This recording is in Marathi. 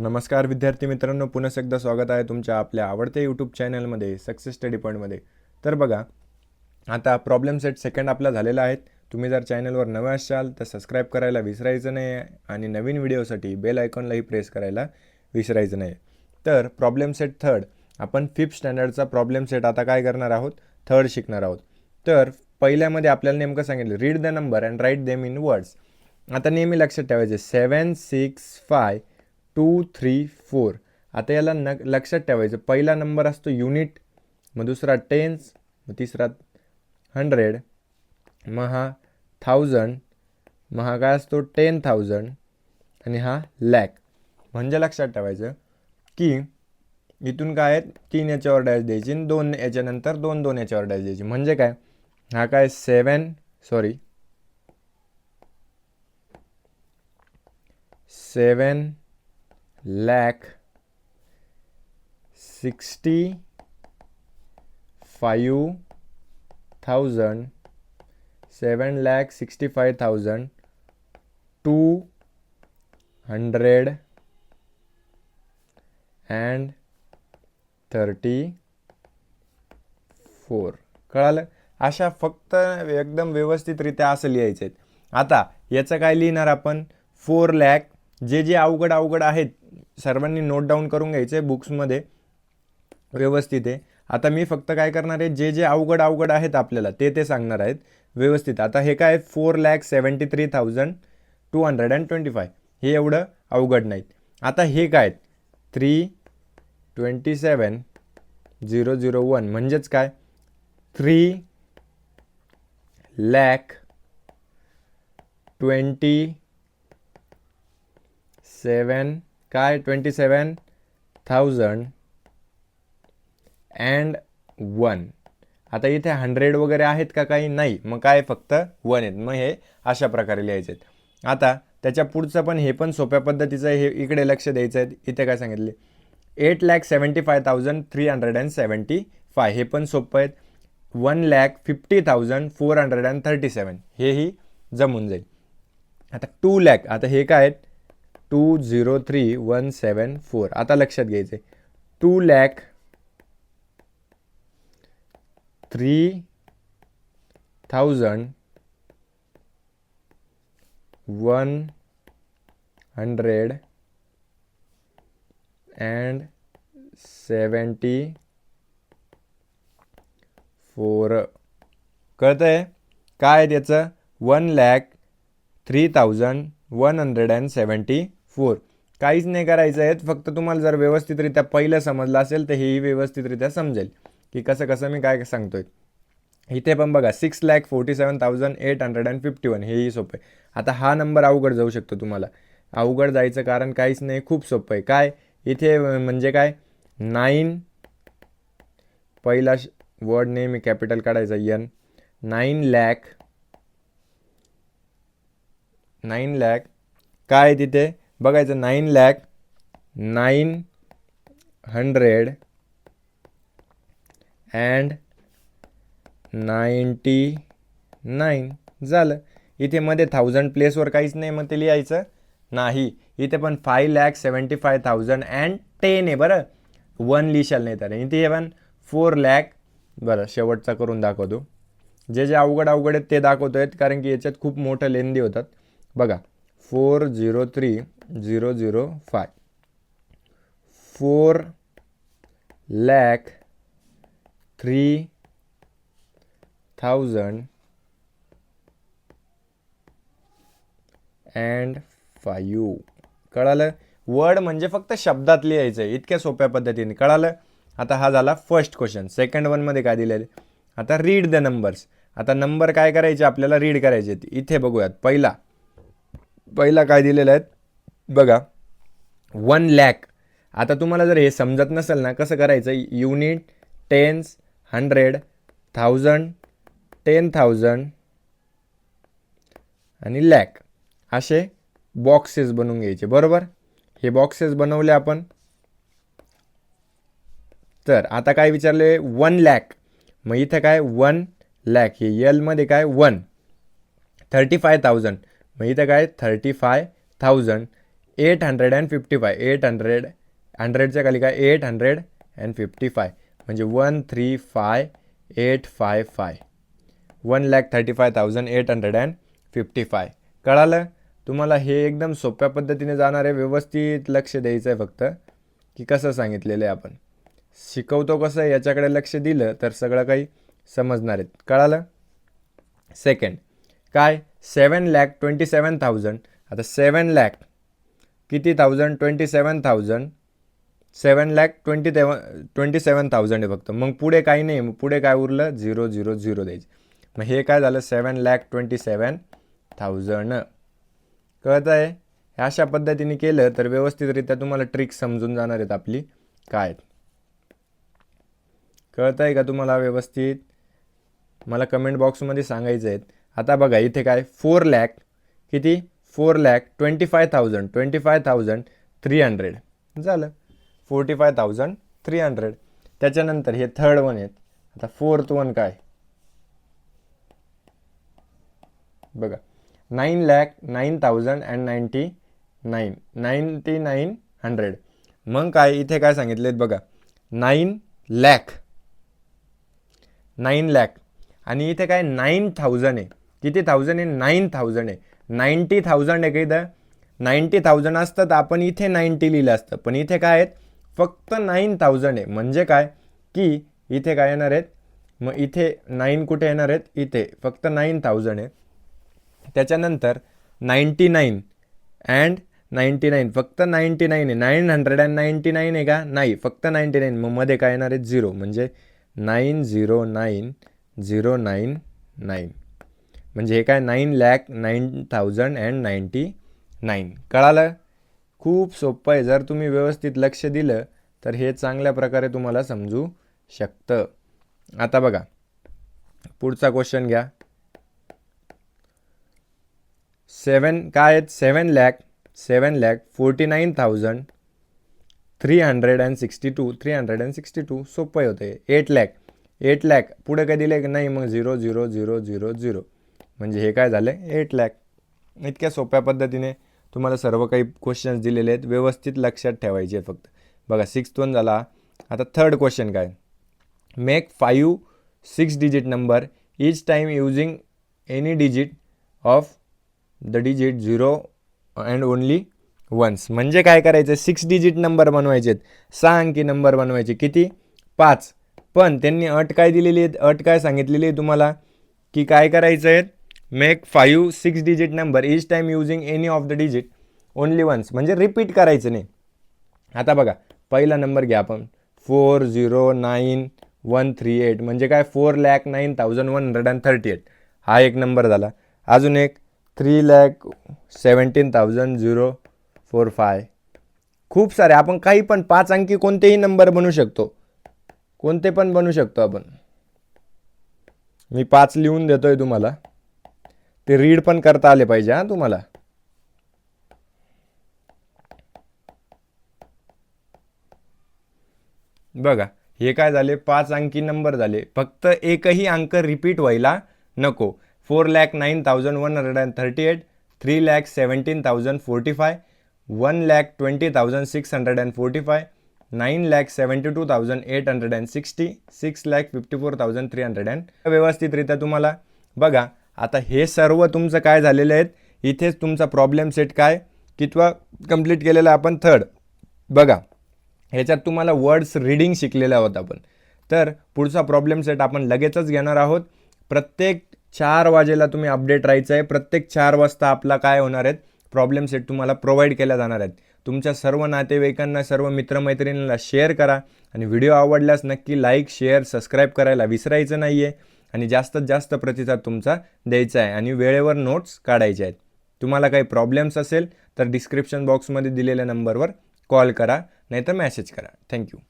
नमस्कार विद्यार्थी मित्रांनो, पुन्हा एकदा स्वागत आहे तुमच्या आपल्या आवडत्या यूट्यूब चॅनलमध्ये सक्सेस स्टडी पॉईंटमध्ये. तर बघा, आता प्रॉब्लेम सेट सेकंड आपला झालेला आहे. तुम्ही जर चॅनलवर नवे असाल तर सबस्क्राईब करायला विसरायचं नाही आणि नवीन व्हिडिओसाठी बेल आयकॉनलाही प्रेस करायला विसरायचं नाही. तर प्रॉब्लेम सेट थर्ड आपण 5th स्टँडर्डचा प्रॉब्लेम सेट आता काय करणार आहोत, थर्ड शिकणार आहोत. तर पहिल्यामध्ये आपल्याला नेमकं सांगितलं, read the number and write them in words. आता नेहमी लक्षात ठेवायचे 7 6 5 2 3 4. आता याला लक्षात ठेवायचं, पहिला नंबर असतो युनिट, मग दुसरा टेन्स, मग तिसरा 100, मग हा 1000, मग हा काय असतो 10,000 आणि हा लॅक. म्हणजे लक्षात ठेवायचं की इथून काय आहे, 3 याच्यावर डॅश द्यायची आणि 2 याच्यानंतर 2 याच्यावर डॅश द्यायची. म्हणजे काय, हा काय 7 lakh 65,000 7,65,000 234. कळालं? अशा फक्त एकदम व्यवस्थितरित्या असं लिहायचं आहे. आता याचं काय लिहिणार आपण, 4 लाख. जे अवघड आहेत सर्वांनी नोट डाऊन करून घ्यायचे बुक्समध्ये, व्यवस्थित आहे. आता मी फक्त काय करणार आहे, जे अवघड आहेत आपल्याला ते सांगणार आहेत व्यवस्थित. आता हे काय 4,73,225, हे एवढं अवघड नाहीत. आता हे काय 327,001 म्हणजेच काय 3,27,001. आता इथे 100 वगैरे आहेत का, काही नाही, मग काय फक्त 1 आहेत. मग हे अशा प्रकारे लिहायचे आहेत. आता त्याच्या पुढचं पण, हे पण सोप्या पद्धतीचं आहे, हे इकडे लक्ष द्यायचं आहे. इथे काय सांगितले 8,75,375, हे पण सोपं आहेत. 1,50,437, हेही जमून जाईल. आता 2 लाख, आता हे काय आहेत 203,174. आता लक्षात घ्यायचं आहे 2,03,174. कळतंय काय त्याचं, 1,03,174. काहीच नाही करायचं आहे, फक्त तुम्हाला जर व्यवस्थितरित्या पहिलं समजलं असेल तर हेही व्यवस्थितरित्या समजेल की कसं मी काय सांगतोय. इथे पण बघा 6,47,851, हेही सोपं आहे. आता हा नंबर अवघड जाऊ शकतो तुम्हाला. अवघड जायचं कारण काहीच नाही, खूप सोपं आहे. काय इथे म्हणजे काय 9, पहिला वर्ड नेहमी कॅपिटल काढायचा n, 9 लाख काय तिथे बघायचं 9,999 झालं. इथे मध्ये 1000 प्लेसवर काहीच नाही, मग ते लिहायचं नाही. इथे पण 5,75,010 आहे बरं, 1 लिहिशाल नाही. तर इथे पण 4 लाख. बरं, शेवटचा करून दाखवतो. जे अवघड आहेत ते दाखवतो आहेत, कारण की याच्यात खूप मोठं लेंदी होतात. बघा 4,03,005, 4,03,005. कळालं? वर्ड म्हणजे फक्त शब्दात लिहायचं आहे, इतक्या सोप्या पद्धतीने. कळालं? आता हा झाला फर्स्ट क्वेश्चन. सेकंड वनमध्ये काय दिलेलं, आता रीड द नंबर्स. आता नंबर काय करायचे आपल्याला, रीड करायचे. इथे बघूयात, पहिला काय दिलेलं आहे बघा 1 लाख. आता तुम्हाला जर हे समजत नसेल ना, कसं करायचं, युनिट, टेन्स, 100, 1000, 10,000 आणि लॅक, असे बॉक्सेस बनवून घ्यायचे. बरोबर, हे बॉक्सेस बनवले आपण. तर आता काय विचारले 1 लाख, मग इथं काय 1 लाख, हे एलमध्ये काय 1, 35,000, मग इथं काय 35,000, 855 100च्या खाली काय 855 म्हणजे 135,855 1,35,855. कळालं तुम्हाला? हे एकदम सोप्या पद्धतीने जाणार आहे. व्यवस्थित लक्ष द्यायचं आहे फक्त की कसं सांगितलेलं आहे आपण शिकवतो कसं याच्याकडे लक्ष दिलं तर सगळं काही समजणार आहेत. कळालं? सेकंड काय 7,27,000. आता 7 लाख किती थाउजंड 27,000 7,27,000 आहे फक्त. मग पुढे काही नाही, मग पुढे काय उरलं 000 द्यायचं. मग हे काय झालं 7,27,000. कळत आहे? अशा पद्धतीने केलं तर व्यवस्थितरित्या तुम्हाला ट्रिक समजून जाणार आहेत आपली काय. कळत आहे का तुम्हाला व्यवस्थित? मला कमेंट बॉक्समध्ये सांगायचं आहे. आता बघा इथे काय 4 लाख किती 4,25,300 झालं 45,300. त्याच्यानंतर हे थर्ड वन आहेत. आता फोर्थ वन काय बघा 9,09,099. मग काय इथे काय सांगितलेत बघा 9 लाख आणि इथे काय 9,000 आहे. किती थाउजंड आहे 9,000 आहे. 90,000 आहे का इथं 90,000 असतं तर आपण इथे 90 लिहिलं असतं, पण इथे काय आहेत फक्त 9,000 आहे. म्हणजे काय की इथे काय येणार आहेत मग इथे 9 कुठे येणार आहेत इथे फक्त 9,000 आहे. त्याच्यानंतर 99 अँड 99 फक्त 99 आहे. 999 आहे का नाही फक्त 99. मग मध्ये काय येणार आहे 0 म्हणजे 909,099 म्हणजे हे काय 9,09,099. कळालं? खूप सोपं आहे. जर तुम्ही व्यवस्थित लक्ष दिलं तर हे चांगल्या प्रकारे तुम्हाला समजू शकतं. आता बघा पुढचा क्वेश्चन घ्या. 7 काय आहेत 7,49,362 सोपं होते. 8 लाख पुढे काय दिले नाही मग 0,0,0,0,0 म्हणजे हे काय झालं 8 लाख. इतक्या सोप्या पद्धतीने तुम्हाला सर्व काही क्वेश्चन्स दिलेले आहेत. व्यवस्थित लक्षात ठेवायचे फक्त. बघा 6th वन झाला. आता थर्ड क्वेश्चन काय make 5 6 digit number each time using any digit of the digit 0 and only once. म्हणजे काय करायचं 6 डिजिट नंबर बनवायचे 6 अंकी नंबर बनवायचे किती 5. पण त्यांनी अट काय दिलेली आहे अट काय सांगितलेली आहे तुम्हाला की काय करायचं आहे make 5 6 digit number each time using any of the digit only once म्हणजे रिपीट करायचं नाही. आता बघा पहिला नंबर घ्या आपण 409,138 म्हणजे काय 4,09,138 हा एक नंबर झाला. अजून एक 3,17,045. खूप सारे आपण काही पण 5 अंकी कोणतेही नंबर बनवू शकतो. कोणते पण बनवू शकतो आपण. मी 5 लिहून देतोय तुम्हाला. ते रीड पण करता आले पाहिजे हा तुम्हाला. बघा हे काय झाले 5 अंकी नंबर झाले. फक्त एकही अंक रिपीट व्हायला नको. 4,09,138 3,17,045 1,20,645 9,72,860 6,54,300. व्यवस्थितरित्या तुम्हाला बघा आता हे सर्व तुमचं काय झालेलं आहे. इथेच तुमचा प्रॉब्लेम सेट काय कितवा कंप्लीट केलेला आपण थर्ड. बघा ह्याच्यात तुम्हाला वर्ड्स रीडिंग शिकलेला आहोत आपण. तर पुढचा प्रॉब्लेम सेट आपण लगेचच घेणार आहोत. प्रत्येक 4 वाजेला तुम्ही अपडेट राहायचं आहे. प्रत्येक 4 वाजता आपला काय होणार आहेत प्रॉब्लेम सेट तुम्हाला प्रोव्हाइड केल्या जाणार आहेत. तुमच्या सर्व नातेवाईकांना सर्व मित्रमैत्रिणींना शेअर करा आणि व्हिडिओ आवडल्यास नक्की लाईक शेअर सबस्क्राईब करायला विसरायचं नाही आहे. आणि जास्तीत जास्त प्रतिसाद तुमचा द्यायचा आहे आणि वेळेवर नोट्स काढायचे आहेत. तुम्हाला काही प्रॉब्लेम्स असेल तर डिस्क्रिप्शन बॉक्समध्ये दिलेल्या नंबरवर कॉल करा नाहीतर मेसेज करा. थँक्यू.